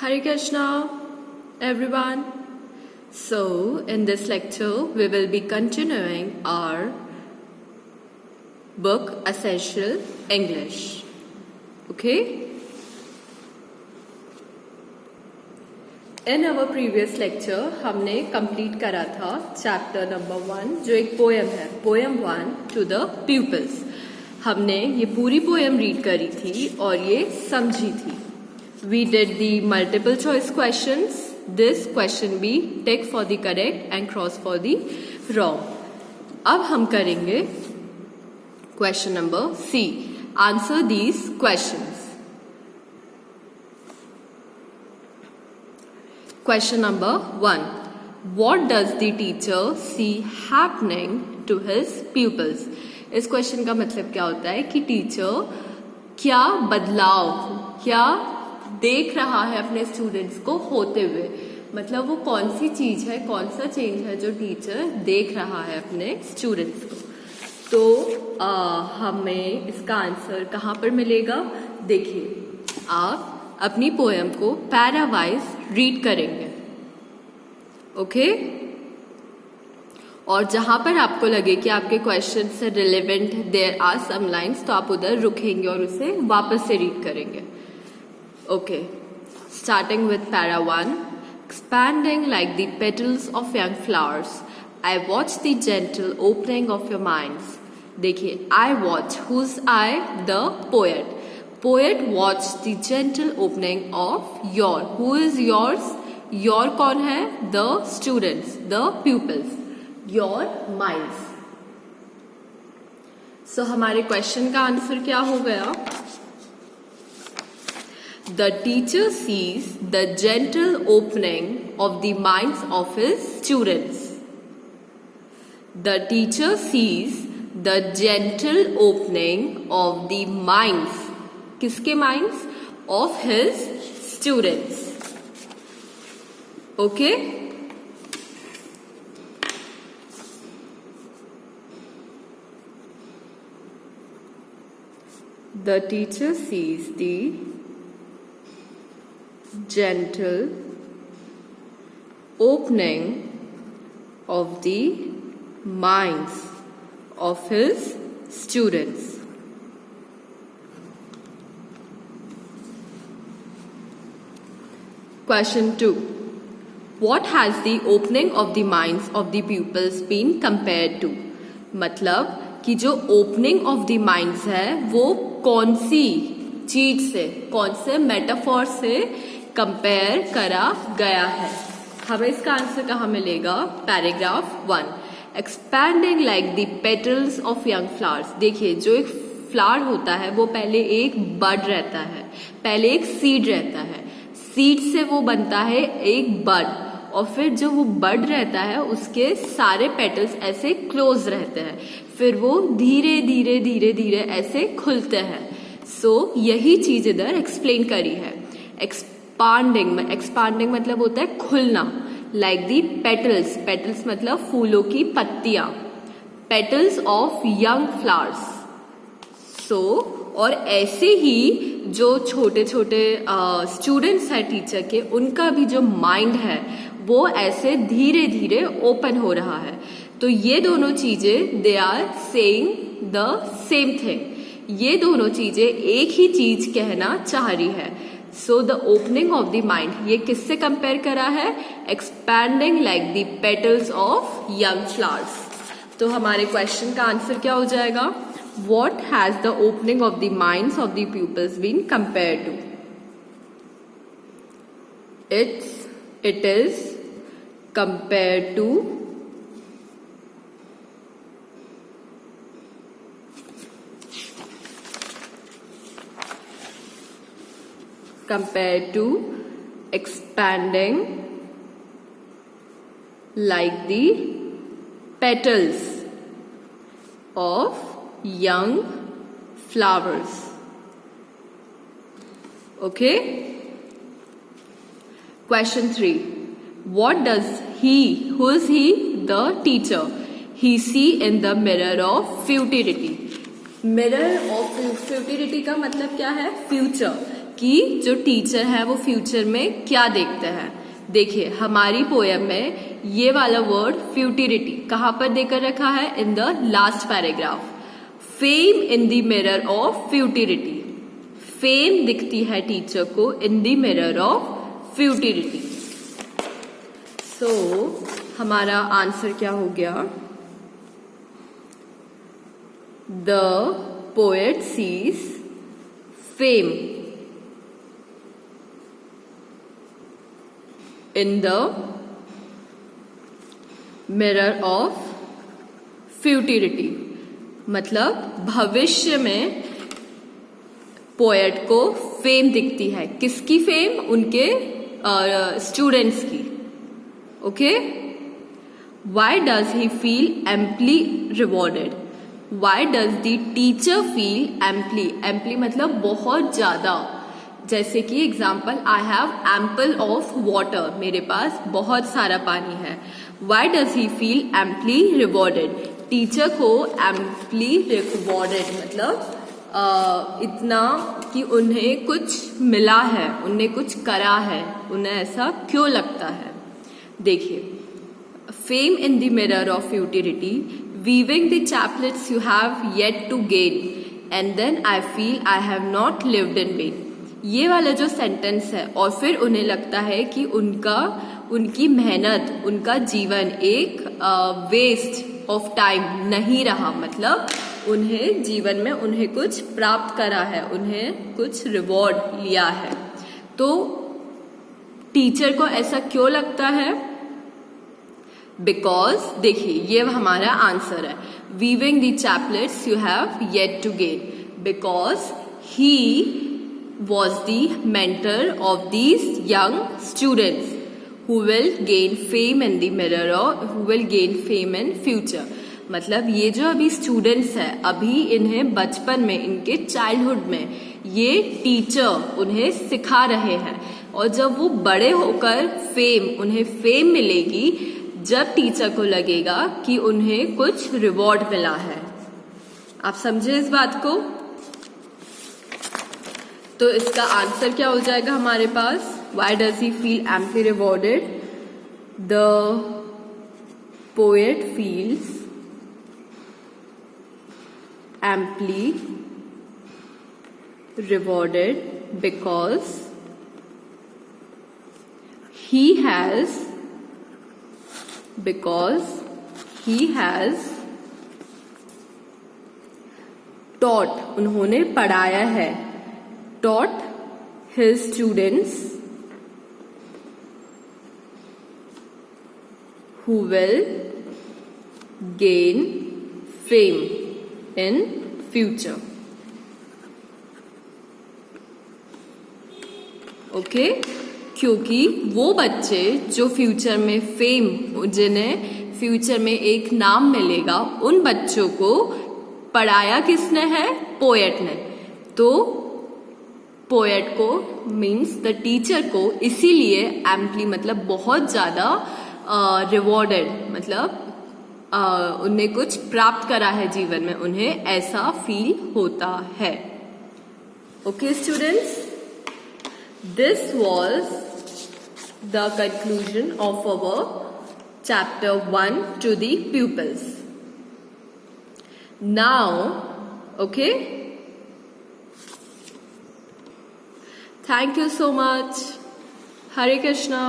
Hare Krishna, everyone. So, in this lecture, we will be continuing our book Essential English. Okay? In our previous lecture, हमने complete करा था chapter number 1 जो एक poem है, poem 1 to the pupils. हमने ये पूरी poem read करी थी और ये समझी थी. We did the multiple choice questions. This question B, tick for the correct and cross for the wrong. अब हम करेंगे question number C. Answer these questions. Question number 1. What does the teacher see happening to his pupils? इस question का मतलब क्या होता है कि टीचर क्या बदलाव, क्या देख रहा है अपने स्टूडेंट्स को होते हुए, मतलब वो कौन सी चीज है, कौन सा चेंज है जो टीचर देख रहा है अपने स्टूडेंट्स को. तो हमें इसका आंसर कहाँ पर मिलेगा? देखिए, आप अपनी पोएम को पैरा वाइज रीड करेंगे. ओके? और जहां पर आपको लगे कि आपके क्वेश्चन से relevant there are some lines, तो आप उधर रुकेंगे और उसे वापस से रीड करेंगे. Okay, starting with para 1. Expanding like the petals of young flowers, I watch the gentle opening of your minds. देखिए, I watch, who's I? The poet. Poet watch the gentle opening of your. Who is yours? Your कौन है? The students, the pupils. Your minds. So हमारे question का answer क्या हो गया? The teacher sees the gentle opening of the minds of his students. The teacher sees the gentle opening of the minds. किसके minds? Of his students. Okay? The teacher sees the gentle opening of the minds of his students. Question 2. What has the opening of the minds of the pupils been compared to? मतलब कि जो opening of the minds है वो कौन सी चीज से, कौन से मेटाफोर से कंपेयर करा गया है. हमें इसका आंसर कहाँ मिलेगा? Paragraph 1. Expanding like the petals of young flowers. देखिए, जो एक फ्लावर होता है वो पहले एक बड रहता है, पहले एक सीड रहता है, सीड से वो बनता है एक बड, और फिर जो वो बड रहता है उसके सारे पेटल्स ऐसे क्लोज रहते हैं, फिर वो धीरे धीरे धीरे धीरे ऐसे खुलते हैं. सो यही चीज इधर एक्सप्लेन करी है. एक्सपांडिंग मतलब होता है खुलना. लाइक दी पेटल्स, पेटल्स मतलब फूलों की पत्तियां, पेटल्स ऑफ यंग फ्लावर्स. सो और ऐसे ही जो छोटे छोटे स्टूडेंट्स हैं टीचर के, उनका भी जो माइंड है वो ऐसे धीरे धीरे ओपन हो रहा है. तो ये दोनों चीजें they are saying the same thing. ये दोनों चीजें एक ही चीज कहना चाह रही है. So the opening of the mind, ये किससे कंपेयर करा है? Expanding like the petals of young flowers. तो हमारे क्वेश्चन का आंसर क्या हो जाएगा? What has the opening of the minds of the peoples been compare to? It is compare to expanding like the petals of young flowers. Okay? Question 3. What does he, who is he? The teacher. He see in the mirror of futurity. Mirror of futility का मतलब क्या है? Future. कि जो teacher है वो future में क्या देखते हैं। देखिए हमारी पोयम में ये वाला वर्ड फ्यूटिलिटी कहाँ पर देकर रखा है, in the last paragraph. Fame in the mirror of futility, fame दिखती है टीचर को in the mirror of futility. So हमारा आंसर क्या हो गया, the poet sees fame in the mirror of futility. मतलब भविष्य में पोएट को फेम दिखती है, किसकी फेम, उनके स्टूडेंट्स की। Okay, Y does he feel amply rewarded, why does the teacher feel amply, amply मतलब बहुत ज्यादा। जैसे कि example, I have ample of water, मेरे पास बहुत सारा पानी है। Y does he feel amply rewarded, teacher को एम्पली रिवॉर्डेड मतलब इतना कि उन्हें कुछ मिला है, उन्हें कुछ करा है, उन्हें ऐसा क्यों लगता है। देखिए, fame in the mirror of futility, weaving the chaplets you have yet to gain, and then I feel I have not lived in vain. ये वाला जो सेंटेंस है, और फिर उन्हें लगता है कि उनकी मेहनत, उनका जीवन एक वेस्ट ऑफ टाइम नहीं रहा, मतलब उन्हें जीवन में उन्हें कुछ प्राप्त करा है, उन्हें कुछ रिवॉर्ड लिया है। तो टीचर को ऐसा क्यों लगता है, बिकॉज देखिए ये हमारा आंसर है, weaving the chaplets you have yet to gain, because he was the mentor of these young students who will gain fame in the mirror or who will gain fame in future। मतलब ये जो अभी students हैं, अभी इन्हें बचपन में, इनके चाइल्डहुड में ये टीचर उन्हें सिखा रहे हैं, और जब वो बड़े होकर उन्हें फेम मिलेगी, जब टीचर को लगेगा कि उन्हें कुछ रिवॉर्ड मिला है। आप समझे इस बात को। तो इसका आंसर क्या हो जाएगा हमारे पास, why does he feel amply rewarded, the poet feels amply rewarded because he has taught, उन्होंने पढ़ाया है, taught his students who will gain fame in future। Okay, क्योंकि वो बच्चे जो फ्यूचर में फेम, जिन्हें फ्यूचर में एक नाम मिलेगा, उन बच्चों को पढ़ाया किसने है, पोएट ने। तो पोएट को मीन्स द टीचर को इसीलिए एम्पली मतलब बहुत ज्यादा रिवॉर्डेड, मतलब उन्हें कुछ प्राप्त करा है जीवन में, उन्हें ऐसा फील होता है। Okay students, this was the conclusion of our chapter 1 to the pupils। Now okay, thank you so much. Hare Krishna.